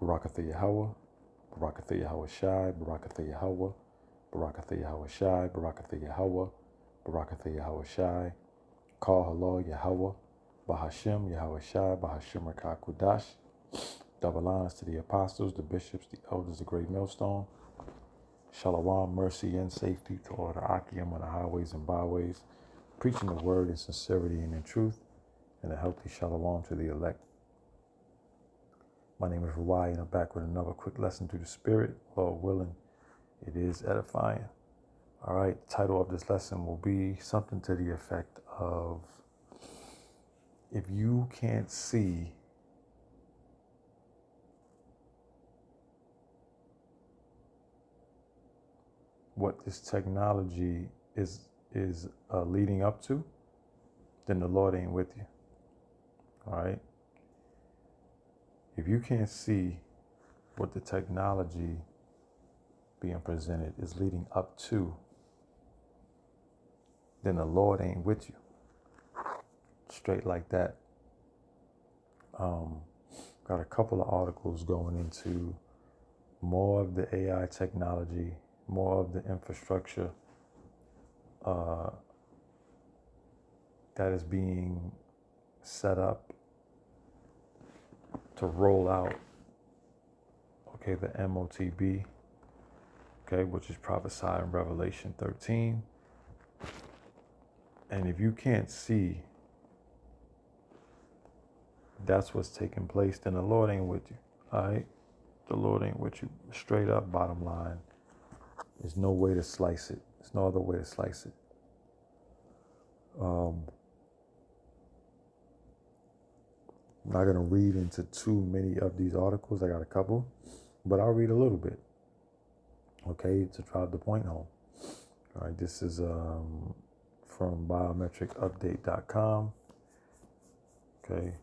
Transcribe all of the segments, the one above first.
Barakatha Yahweh, Barakatha Yahweh Shai, Barakatha Yahweh, Barakatha Yahweh Shai, Barakatha Yahweh, Barakatha Yahweh Shai, Call Halal Yahweh, Bahashem Yahweh Shai, Bahashem Rakah Kudash. Double honors to the apostles, the bishops, the elders, the great millstone. Shalom, mercy, and safety to all the Akim on the highways and byways, preaching the word in sincerity and in truth, and a healthy shalom to the elect. My name is Ruwai, and I'm back with another quick lesson through the Spirit. Lord willing, it is edifying. All right, the title of this lesson will be something to the effect of, if you can't see what this technology is leading up to, then the Lord ain't with you. All right? If you can't see what the technology being presented is leading up to, then the Lord ain't with you. Straight like that. Got a couple of articles going into more of the AI technology, more of the infrastructure that is being set up to roll out, okay, the MOTB, okay, which is prophesied in Revelation 13. And if you can't see that's what's taking place, then the Lord ain't with you, all right? The Lord ain't with you. Straight up, bottom line. There's no way to slice it. There's no other way to slice it. I'm not going to read into too many of these articles. I got a couple, but I'll read a little bit, okay, to drive the point home. All right, this is from biometricupdate.com. Okay,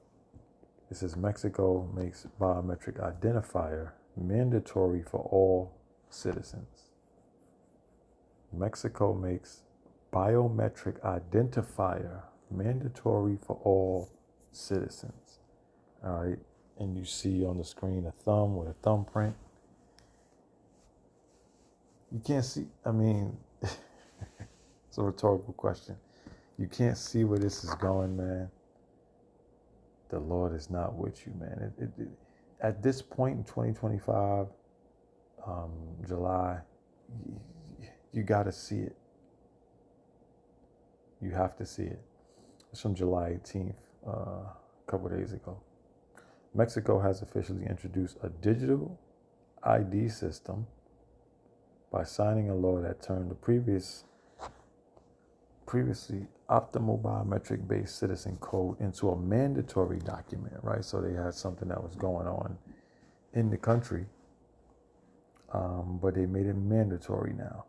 this is Mexico makes biometric identifier mandatory for all citizens. Mexico makes biometric identifier mandatory for all citizens. All right, and you see on the screen a thumb with a thumbprint. You can't see, I mean, it's a rhetorical question. You can't see where this is going, man. The Lord is not with you, man. At this point in 2025, July, you got to see it. You have to see it. It's from July 18th, a couple of days ago. Mexico has officially introduced a digital ID system by signing a law that turned the previously optimal biometric-based citizen code into a mandatory document, right? So they had something that was going on in the country, but they made it mandatory now.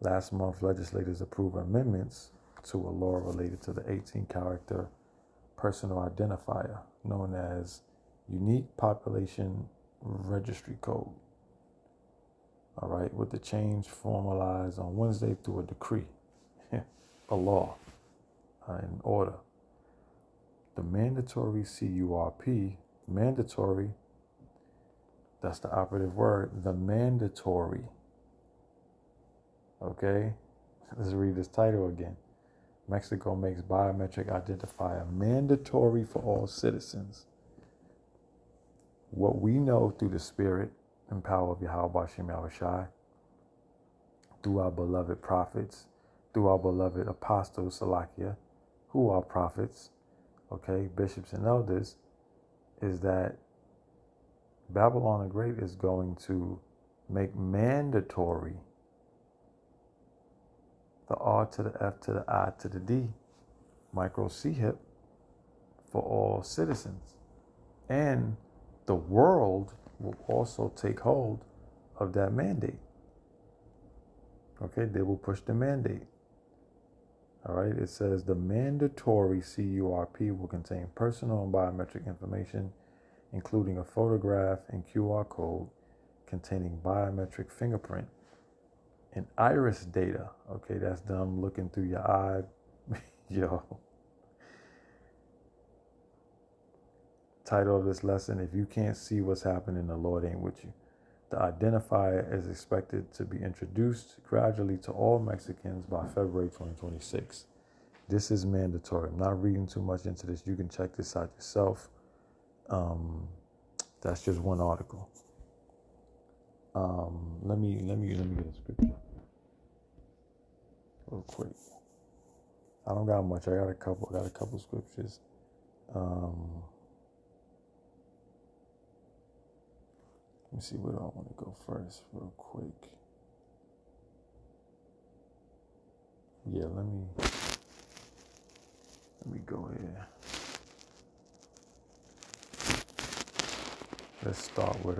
Last month, legislators approved amendments to a law related to the 18-character personal identifier known as Unique Population Registry Code. All right, with the change formalized on Wednesday through a decree, a law, in order. The mandatory CURP, mandatory, that's the operative word, the mandatory. Okay, let's read this title again. Mexico makes biometric identifier mandatory for all citizens. What we know through the Spirit and power of Yahweh Bashem Yahweh Shai, through our beloved prophets, through our beloved apostles, Salakia, who are prophets, okay, bishops and elders, is that Babylon the Great is going to make mandatory the R to the F to the I to the D, micro C-HIP, for all citizens. And the world will also take hold of that mandate. Okay, they will push the mandate. All right, it says the mandatory CURP will contain personal and biometric information, including a photograph and QR code containing biometric fingerprint and iris data. Okay, that's them looking through your eye, yo, title of this lesson, if you can't see what's happening, the Lord ain't with you. The identifier is expected to be introduced gradually to all Mexicans by February 2026. This is mandatory. I'm not reading too much into this. You can check this out yourself. That's just one article. Let me get a scripture real quick. I don't got much. I got a couple scriptures. Let me see where do I want to go first, real quick. Yeah, let me go here. Let's start with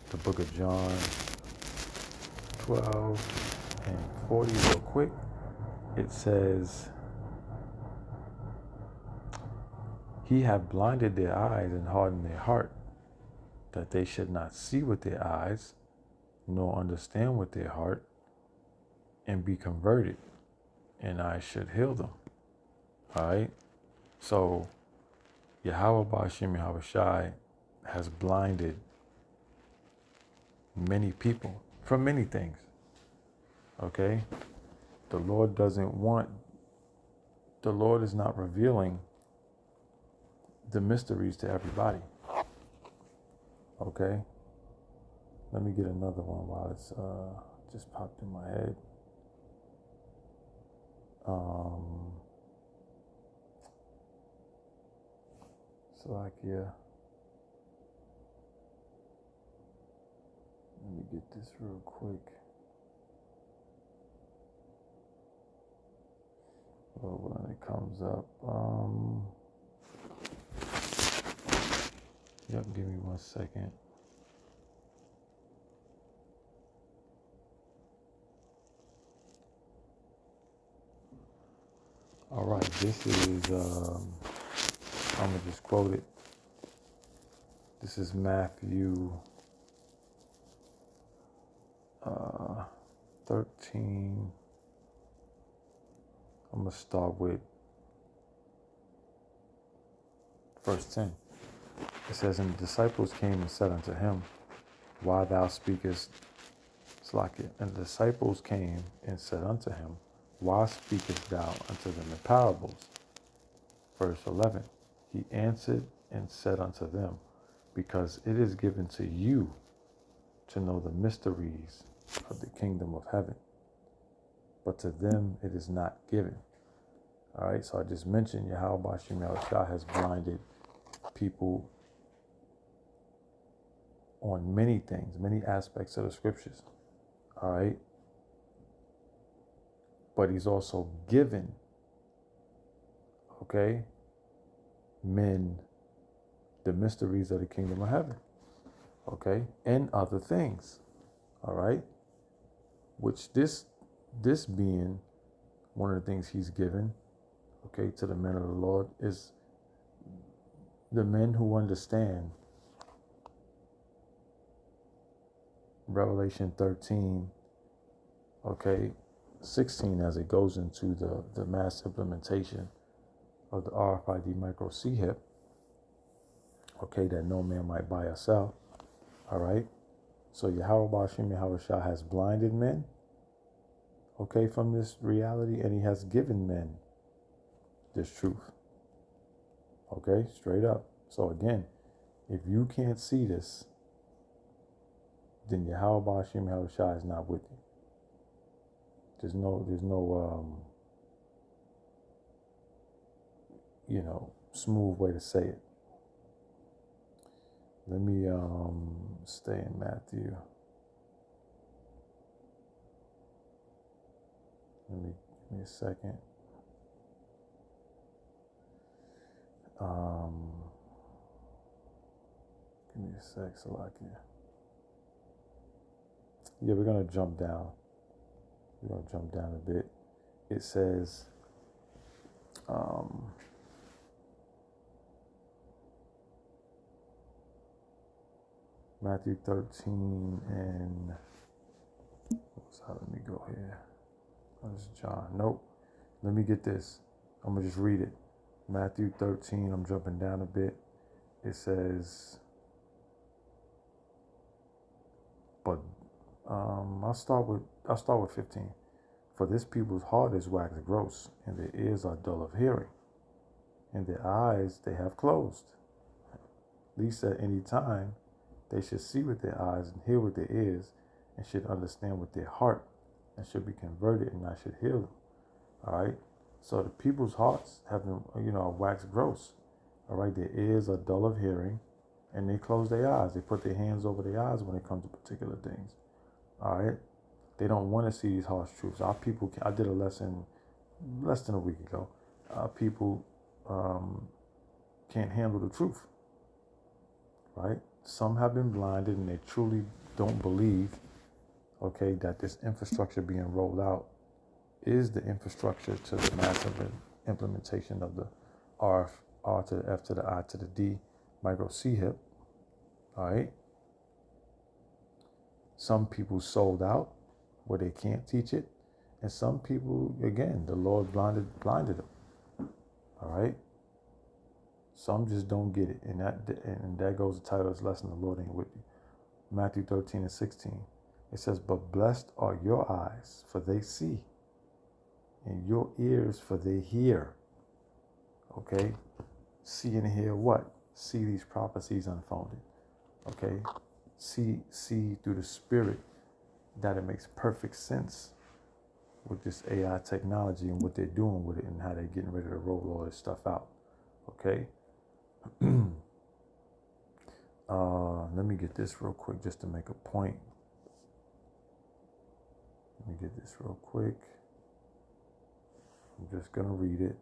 the book of John 12 and 40 real quick. It says, He have blinded their eyes and hardened their heart, that they should not see with their eyes, nor understand with their heart, and be converted, and I should heal them. All right? So, Yahweh Ba'ashem Yahweh Shai has blinded many people from many things. Okay? The Lord is not revealing the mysteries to everybody. Okay? Let me get another one while it's just popped in my head. Slovakia. Let me get this real quick. Well, when it comes up, yep, give me 1 second. All right, this is, I'm going to just quote it. This is Matthew 13. I'm going to start with verse 10. It says, And the disciples came and said unto him, Why thou speakest, Slakia? And the disciples came and said unto him, Why speakest thou unto them in parables? Verse 11. He answered and said unto them, Because it is given to you to know the mysteries of the kingdom of heaven, but to them it is not given. All right, so I just mentioned Yahweh Ba'ashem Yahweh Shai has blinded people on many things, many aspects of the scriptures. All right, but he's also given, okay, men the mysteries of the kingdom of heaven, okay, and other things. All right, which this being one of the things he's given, okay, to the men of the Lord, is the men who understand Revelation 13, okay, 16, as it goes into the mass implementation of the RFID micro C-HIP, okay, that no man might buy or sell. All right, so Yahweh Ba'ashem Yahweh Shai has blinded men, okay, from this reality, and he has given men this truth, okay, straight up. So again, if you can't see this, then Yahweh Ba'ashem Yahweh Shai is not with you. There's no smooth way to say it. Let me stay in Matthew. Give me a second. Give me a sec, Salakia. Yeah, we're gonna jump down. We're gonna jump down a bit. It says, Matthew 13 and let me go here. Oh, this is John. Nope. Let me get this. I'm gonna just read it. Matthew 13, I'm jumping down a bit. It says, but I'll start with 15. For this people's heart is waxed gross, and their ears are dull of hearing, and their eyes they have closed. Least at any time they should see with their eyes and hear with their ears, and should understand with their heart, and should be converted, and I should heal them. All right. So the people's hearts have been, waxed gross. All right. Their ears are dull of hearing, and they close their eyes. They put their hands over their eyes when it comes to particular things. All right. They don't want to see these harsh truths. Our people, I did a lesson less than a week ago. Our people can't handle the truth. Right. Some have been blinded, and they truly don't believe, okay, that this infrastructure being rolled out is the infrastructure to the massive implementation of the R to the F to the I to the D micro C hip. All right. Some people sold out where they can't teach it, and some people, again, the Lord blinded them. All right. Some just don't get it, and that goes the title of this lesson. The Lord ain't with you. Matthew 13 and 16. It says, "But blessed are your eyes, for they see, and your ears, for they hear." Okay? See and hear what? See these prophecies unfolded. Okay? See through the Spirit that it makes perfect sense with this AI technology and what they're doing with it and how they're getting ready to roll all this stuff out. Okay? Let me get this real quick just to make a point. Let me get this real quick. I'm just gonna read it.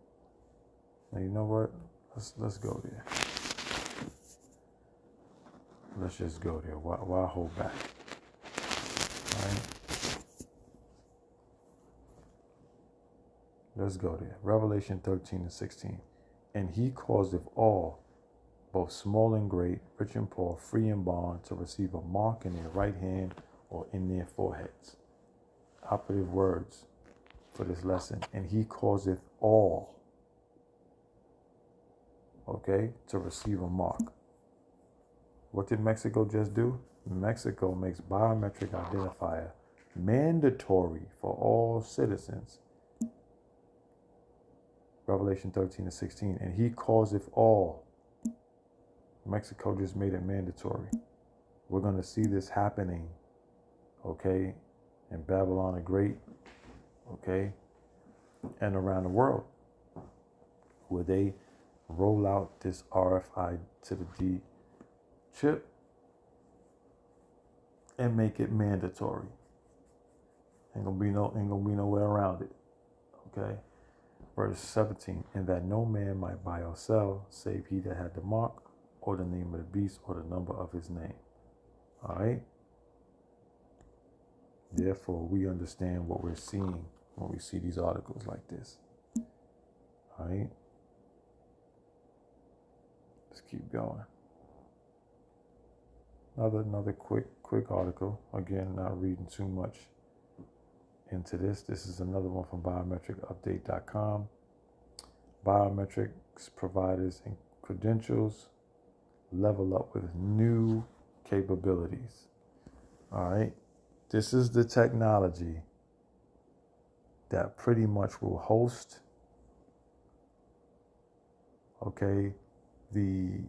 Now you know what? Let's go there. Let's just go there. Why hold back? All right. Let's go there. Revelation 13 and 16. "And he causeth all, both small and great, rich and poor, free and bond, to receive a mark in their right hand or in their foreheads." Operative words for this lesson. And he causeth all, okay, to receive a mark. What did Mexico just do? Mexico makes biometric identifier mandatory for all citizens. Revelation 13 and 16. "And he causeth all." Mexico just made it mandatory. We're going to see this happening, okay, in Babylon the Great, okay, and around the world, where they roll out this RFI to the D chip and make it mandatory. Ain't gonna be no way around it. Okay. Verse 17, "And that no man might buy or sell, save he that had the mark, or the name of the beast, or the number of his name." All right. Therefore, we understand what we're seeing when we see these articles like this. All right. Let's keep going. Another quick article. Again, not reading too much into this. This is another one from biometricupdate.com. Biometrics providers and credentials level up with new capabilities. All right. This is the technology that pretty much will host, okay, the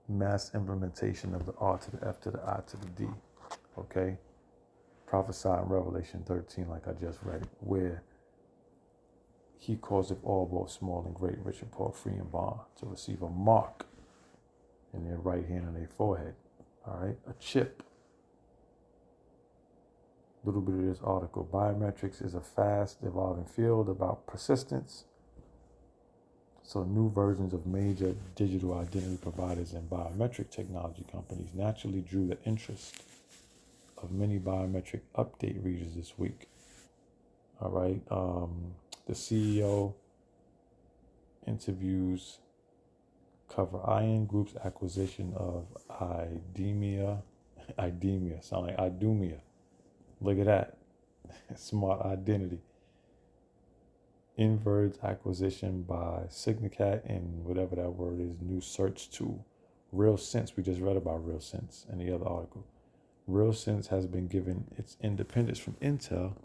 mass implementation of the R to the F to the I to the D, okay? Prophesied in Revelation 13, like I just read it, where he causeth all, both small and great, rich and poor, free and bond, to receive a mark in their right hand and their forehead, all right? A chip. A little bit of this article. Biometrics is a fast evolving field about persistence. So new versions of major digital identity providers and biometric technology companies naturally drew the interest of many biometric update readers this week. All right. The CEO interviews cover IN Group's acquisition of IDEMIA. Sound like IDUMIA. Look at that. Smart identity. Inverse acquisition by Signicat and whatever that word is, new search tool. RealSense, we just read about RealSense in the other article. RealSense has been given its independence from Intel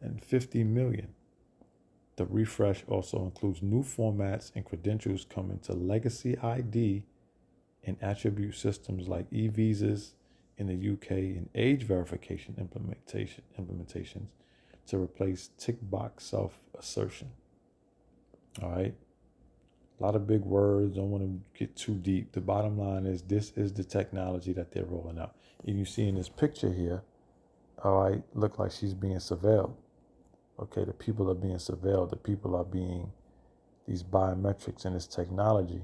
and 50 million. The refresh also includes new formats and credentials coming to legacy ID and attribute systems like e-visas in the UK and age verification implementations to replace tick box self-assertion. All right. A lot of big words. Don't want to get too deep. The bottom line is this is the technology that they're rolling out. And you see in this picture here, all right, look like she's being surveilled. Okay, the people are being surveilled. The people are being, these biometrics and this technology,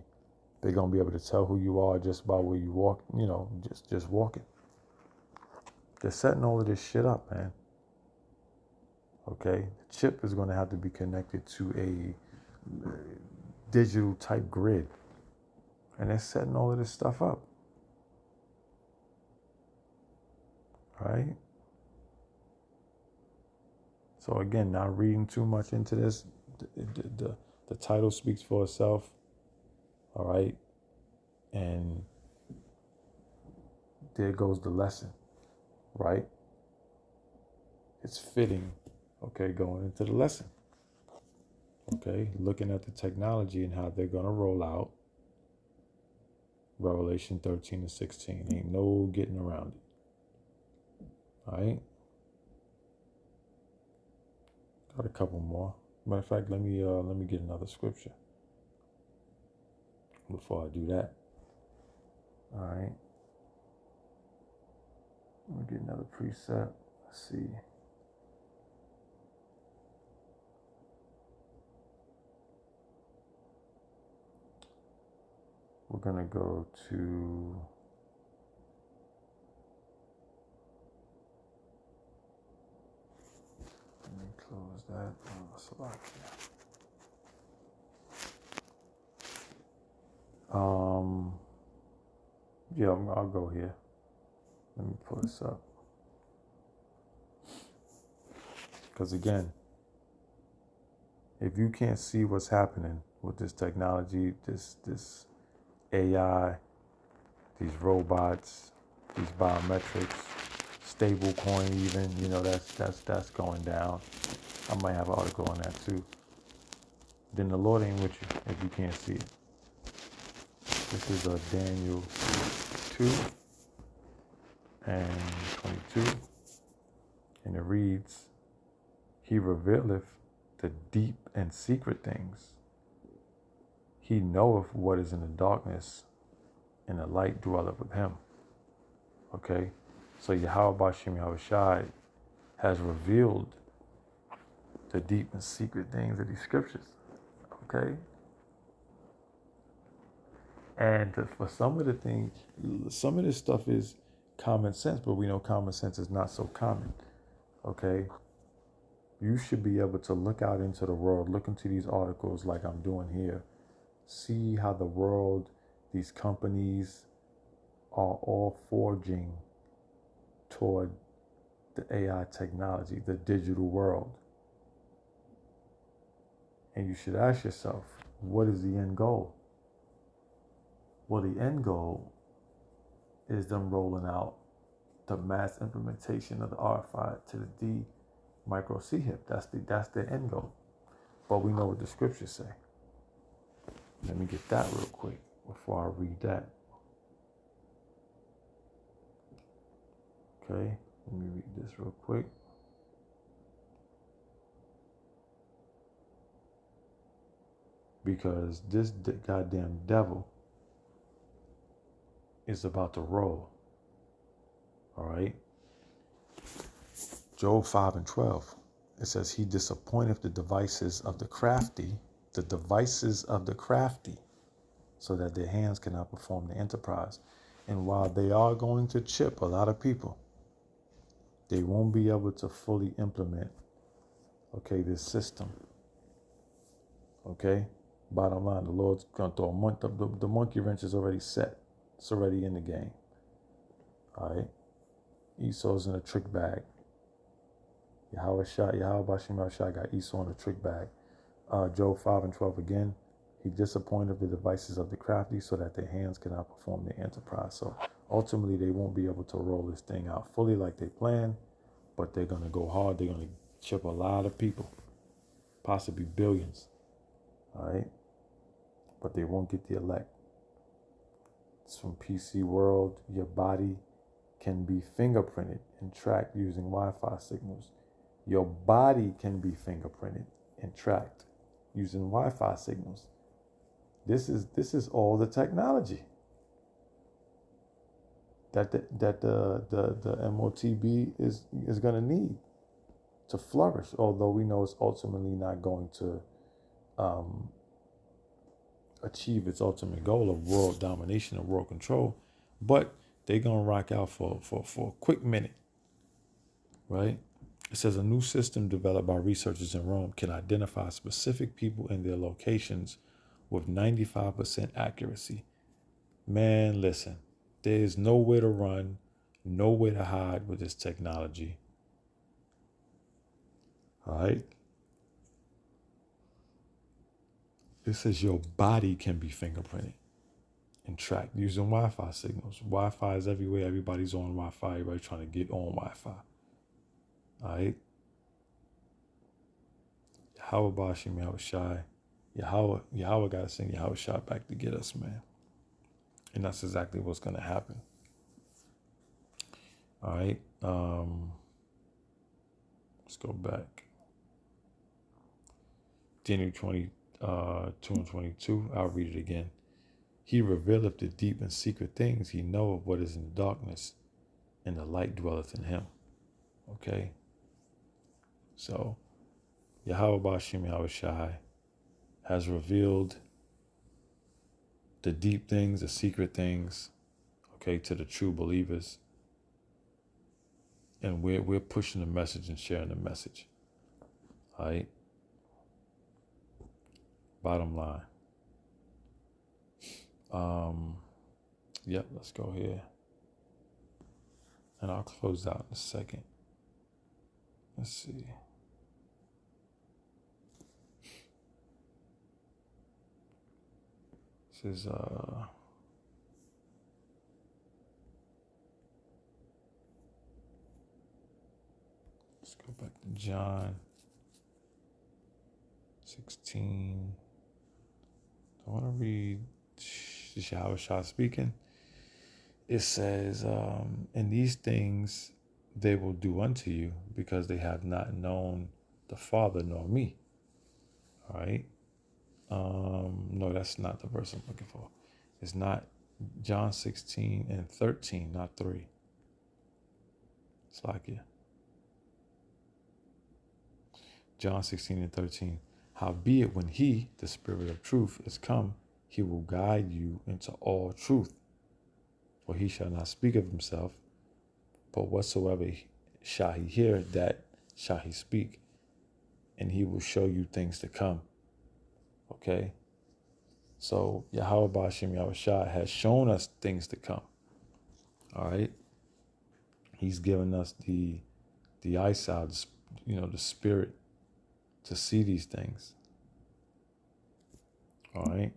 they're going to be able to tell who you are just by where you walk, just walking. They're setting all of this shit up, man. Okay, the chip is going to have to be connected to a digital type grid. And they're setting all of this stuff up. Right? So again, not reading too much into this. The title speaks for itself. All right. And there goes the lesson. Right? It's fitting. Okay, going into the lesson. Okay, looking at the technology and how they're going to roll out Revelation 13 and 16. Ain't no getting around it. All right. Got a couple more. Matter of fact, let me get another scripture before I do that. All right. Let me get another precept. Let's see. We're gonna go to let me close that. Yeah, I'll go here. Let me pull this up. Because again, if you can't see what's happening with this technology, this AI, these robots, these biometrics, stable coin even, that's going down. I might have an article on that too. Then the Lord ain't with you if you can't see it. This is Daniel 2 and 22. And it reads, He revealeth the deep and secret things. He knoweth what is in the darkness, and the light dwelleth with him. Okay? So Yahweh Bashim Yahushai has revealed the deep and secret things of these scriptures. Okay? And for some of the things, some of this stuff is common sense, but we know common sense is not so common. Okay? You should be able to look out into the world, look into these articles like I'm doing here, see how the world, these companies are all forging toward the AI technology, the digital world. And you should ask yourself, what is the end goal? Well, the end goal is them rolling out the mass implementation of the RFI to the D micro CHIP. That's the end goal. But we know what the scriptures say. Let me get that real quick before I read that. Okay, let me read this real quick. Because this goddamn devil is about to roll. All right. Job 5 and 12. It says, He disappointeth the devices of the crafty, so that their hands cannot perform the enterprise. And while they are going to chip a lot of people, they won't be able to fully implement, okay, this system. Okay? Bottom line, the Lord's going to throw the monkey wrench is already set. It's already in the game. All right? Esau's in a trick bag. Yahweh Bashim Yahushua got Esau in a trick bag. Job 5 and 12 again. He disappointed the devices of the crafty so that their hands cannot perform their enterprise. So ultimately, they won't be able to roll this thing out fully like they planned, but they're going to go hard. They're going to chip a lot of people, possibly billions. All right. But they won't get the elect. It's from PC World. Your body can be fingerprinted and tracked using Wi-Fi signals. Your body can be fingerprinted and tracked using Wi-Fi signals. This is all the technology that the MOTB is going to need to flourish. Although we know it's ultimately not going to achieve its ultimate goal of world domination and world control, but they're gonna rock out for a quick minute, right? It says a new system developed by researchers in Rome can identify specific people and their locations with 95% accuracy. Man, listen, there's nowhere to run, nowhere to hide with this technology. All right. It says your body can be fingerprinted and tracked using Wi-Fi signals. Wi-Fi is everywhere. Everybody's on Wi-Fi. Everybody's trying to get on Wi-Fi. All right. Yahweh Bashim Yahweh Shai. Yahweh got to send Yahweh Shai back to get us, man. And that's exactly what's going to happen. All right. Let's go back. Daniel 22 and 22. I'll read it again. He revealeth the deep and secret things. He knoweth what is in the darkness, and the light dwelleth in him. Okay. So, Yahweh Bashim Yahweh Shai has revealed the deep things, the secret things, okay, to the true believers. And we're pushing the message and sharing the message. All right. Bottom line. Yep, let's go here. And I'll close out in a second. Let's see. This is let's go back to John 16. I want to read Yahweh Shah speaking. It says, and these things they will do unto you because they have not known the Father nor me. All right. No, that's not the verse I'm looking for. It's not John 16 and 13, not 3. It's like, yeah. John 16 and 13. Howbeit, when he, the Spirit of truth, is come, he will guide you into all truth. For he shall not speak of himself, but whatsoever shall he hear, that shall he speak. And he will show you things to come. Okay? So Yahweh Bashim Yahweh Shai has shown us things to come. All right? He's given us the eyesight, the spirit to see these things. All right?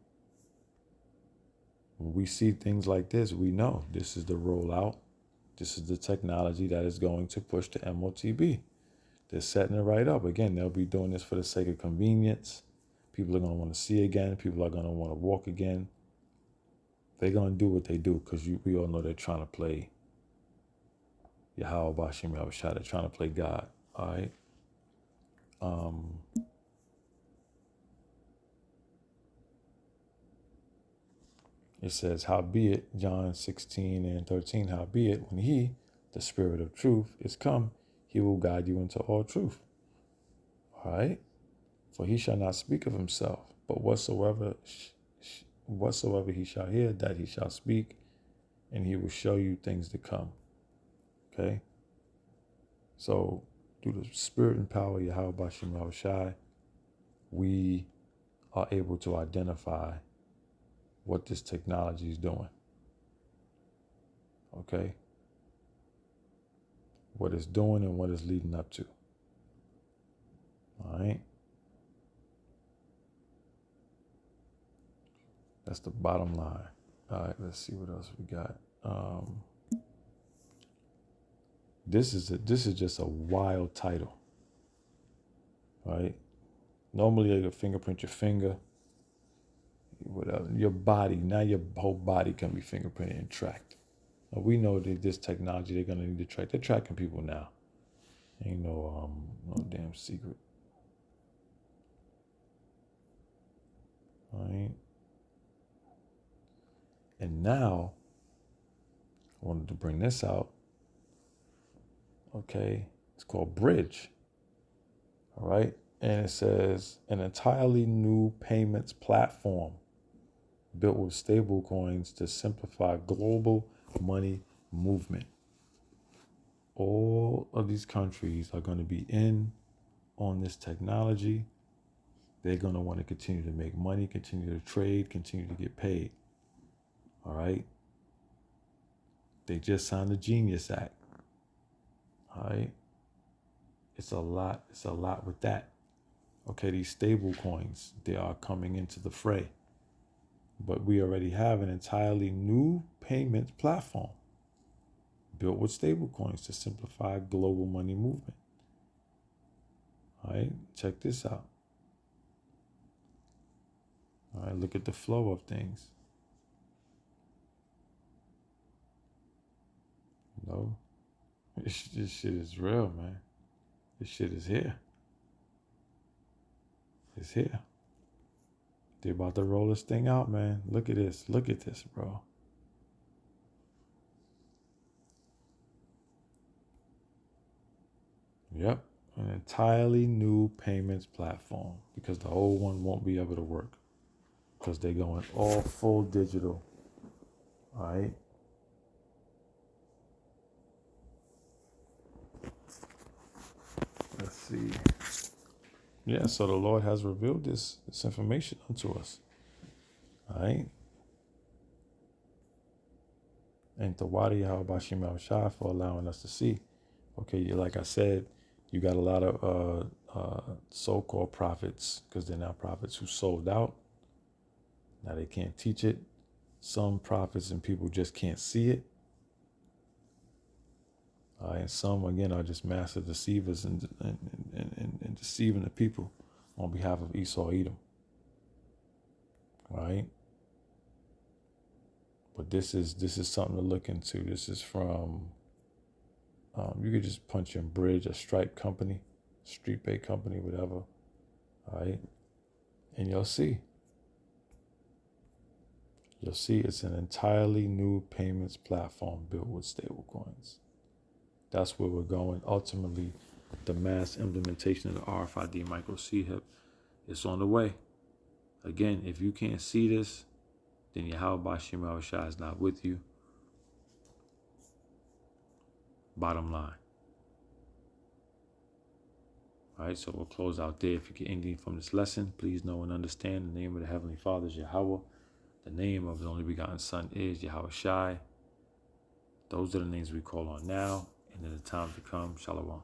When we see things like this, we know this is the rollout. This is the technology that is going to push the MOTB. They're setting it right up. Again, they'll be doing this for the sake of convenience. People are going to want to see again. People are going to want to walk again. They're going to do what they do because we all know they're trying to play Yahweh Bashim Yahweh Shai. They're trying to play God. All right? It says, howbeit, John 16 and 13, howbeit, when he, the Spirit of truth, is come, he will guide you into all truth. All right? For he shall not speak of himself, but whatsoever he shall hear, that he shall speak, and he will show you things to come. Okay? So, through the Spirit and power of Yahweh Bashim Yahweh Shai, we are able to identify what this technology is doing. Okay? What it's doing and what it's leading up to. All right? That's the bottom line. All right, let's see what else we got. This is just a wild title, right? Normally, you fingerprint your finger, whatever, your body. Now your whole body can be fingerprinted and tracked. Now, we know that this technology they're gonna need to track. They're tracking people now. Ain't no damn secret. All right. And now, I wanted to bring this out. Okay, it's called Bridge. All right, and it says an entirely new payments platform built with stable coins to simplify global money movement. All of these countries are going to be in on this technology. They're going to want to continue to make money, continue to trade, continue to get paid. All right. They just signed the Genius Act. All right. It's a lot with that. Okay, these stable coins, they are coming into the fray. But we already have an entirely new payments platform built with stable coins to simplify global money movement. All right, check this out. All right, look at the flow of things. You know, this shit is real, man. This shit is here. It's here. They're about to roll this thing out, man. Look at this. Look at this, bro. Yep. An entirely new payments platform because the old one won't be able to work because they're going all full digital. All right. Let's see. Yeah, so the Lord has revealed this information unto us. All right. And Tawadi Yahabashim Al-Shah for allowing us to see. Okay, like I said, you got a lot of so-called prophets, because they're not prophets, who sold out. Now they can't teach it. Some prophets and people just can't see it. And some, again, are just master deceivers and deceiving the people on behalf of Esau Edom. All right. But this is something to look into. This is from, you could just punch in Bridge, a Stripe company, Street Bait company, whatever. All right. And you'll see. You'll see it's an entirely new payments platform built with stable coins. That's where we're going. Ultimately, the mass implementation of the RFID micro C-HIP is on the way. Again, if you can't see this, then Yahweh Bashim Al-Shah is not with you. Bottom line. All right, so we'll close out there. If you get anything from this lesson, please know and understand the name of the Heavenly Father is Yahweh. The name of the only begotten Son is Yahweh Shai. Those are the names we call on now and in the time to come. Shalom.